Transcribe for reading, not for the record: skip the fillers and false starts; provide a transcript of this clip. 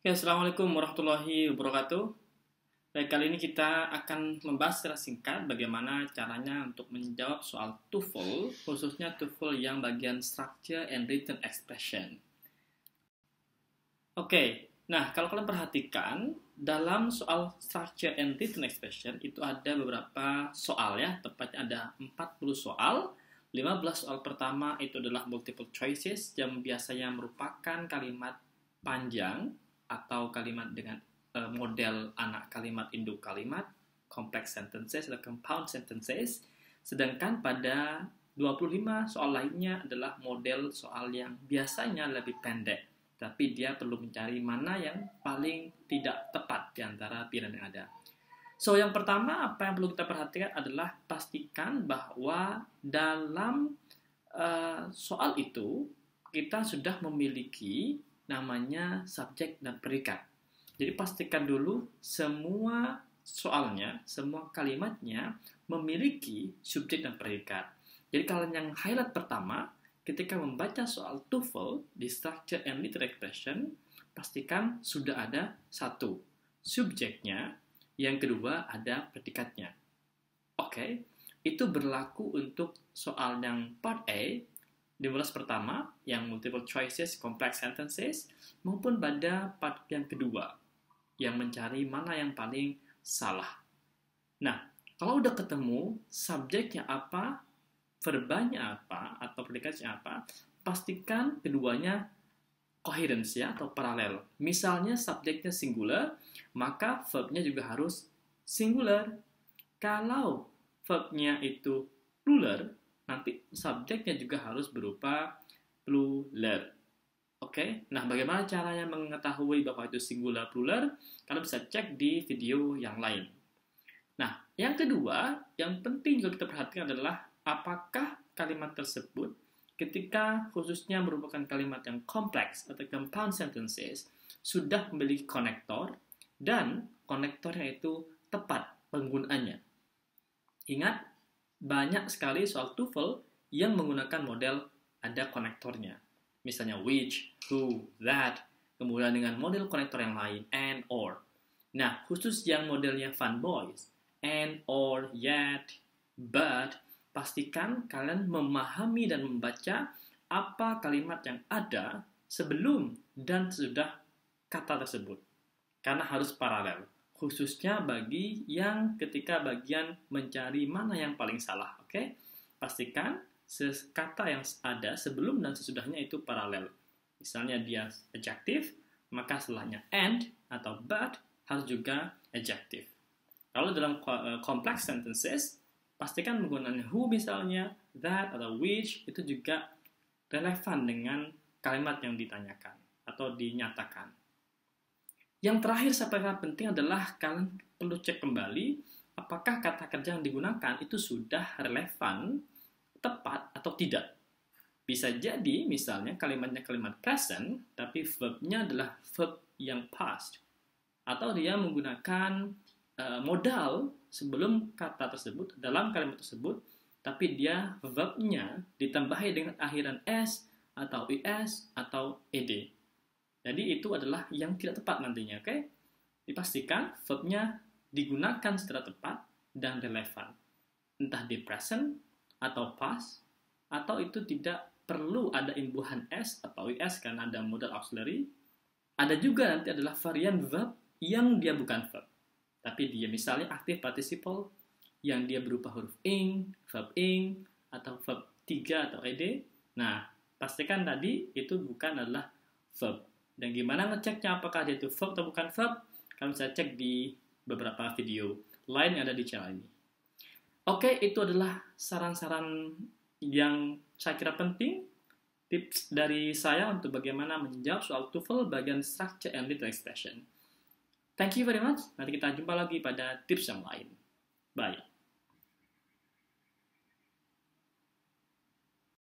Ya, Assalamualaikum warahmatullahi wabarakatuh. Baik, kali ini kita akan membahas secara singkat bagaimana caranya untuk menjawab soal TOEFL, khususnya TOEFL yang bagian Structure and Written Expression. Oke, nah kalau kalian perhatikan, dalam soal Structure and Written Expression itu ada beberapa soal ya, tepatnya ada 40 soal. 15 soal pertama itu adalah multiple choices yang biasanya merupakan kalimat panjang atau kalimat dengan model anak kalimat induk kalimat, complex sentences atau compound sentences. Sedangkan pada 25 soal lainnya adalah model soal yang biasanya lebih pendek, tapi dia perlu mencari mana yang paling tidak tepat di antara pilihan yang ada. So, yang pertama apa yang perlu kita perhatikan adalah pastikan bahwa dalam soal itu kita sudah memiliki namanya subjek dan predikat. Jadi pastikan dulu semua soalnya, semua kalimatnya memiliki subjek dan predikat. Jadi kalau yang highlight pertama, ketika membaca soal TOEFL di Structure and Written Expression, pastikan sudah ada satu subjeknya, yang kedua ada predikatnya. Oke, itu berlaku untuk soal yang part A, dimulai pertama, yang multiple choices, complex sentences, maupun pada part yang kedua, yang mencari mana yang paling salah. Nah, kalau udah ketemu subjeknya apa, verbanya apa, atau predikatnya apa, pastikan keduanya coherence ya, atau paralel. Misalnya subjeknya singular, maka verbnya juga harus singular. Kalau verbnya itu plural, nanti subjeknya juga harus berupa plural. Oke, nah bagaimana caranya mengetahui bahwa itu singular plural? Kalian bisa cek di video yang lain. Nah, yang kedua, yang penting juga kita perhatikan adalah apakah kalimat tersebut ketika khususnya merupakan kalimat yang kompleks atau compound sentences sudah memiliki konektor dan konektornya itu tepat penggunaannya. Ingat, banyak sekali soal TOEFL yang menggunakan model ada konektornya. Misalnya which, who, that, kemudian dengan model konektor yang lain, and, or. Nah, khusus yang modelnya fun boys, and, or, yet, but, pastikan kalian memahami dan membaca apa kalimat yang ada sebelum dan sesudah kata tersebut. Karena harus paralel. Khususnya bagi yang ketika bagian mencari mana yang paling salah. Oke? Pastikan kata yang ada sebelum dan sesudahnya itu paralel. Misalnya dia adjective, maka setelahnya and atau but harus juga adjective. Kalau dalam complex sentences, pastikan menggunakan who misalnya, that atau which itu juga relevan dengan kalimat yang ditanyakan atau dinyatakan. Yang terakhir sangat penting adalah kalian perlu cek kembali apakah kata kerja yang digunakan itu sudah relevan, tepat atau tidak. Bisa jadi misalnya kalimatnya kalimat present, tapi verbnya adalah verb yang past. Atau dia menggunakan modal sebelum kata tersebut, dalam kalimat tersebut, tapi dia verbnya ditambahi dengan akhiran s, atau is, atau ed. Jadi itu adalah yang tidak tepat nantinya, oke? Dipastikan verbnya digunakan secara tepat dan relevan. Entah di present, atau past, atau itu tidak perlu ada imbuhan s atau is karena ada modal auxiliary. Ada juga nanti adalah varian verb yang dia bukan verb, tapi dia misalnya active participle yang dia berupa huruf ing, atau verb 3 atau ed. Nah, pastikan tadi itu bukan adalah verb. Dan gimana ngeceknya apakah dia itu verb atau bukan verb? Kalian bisa cek di beberapa video lain yang ada di channel ini. Oke, itu adalah saran-saran yang saya kira penting, tips dari saya untuk bagaimana menjawab soal TOEFL bagian Structure and Written Expression. Thank you very much. Nanti kita jumpa lagi pada tips yang lain. Bye.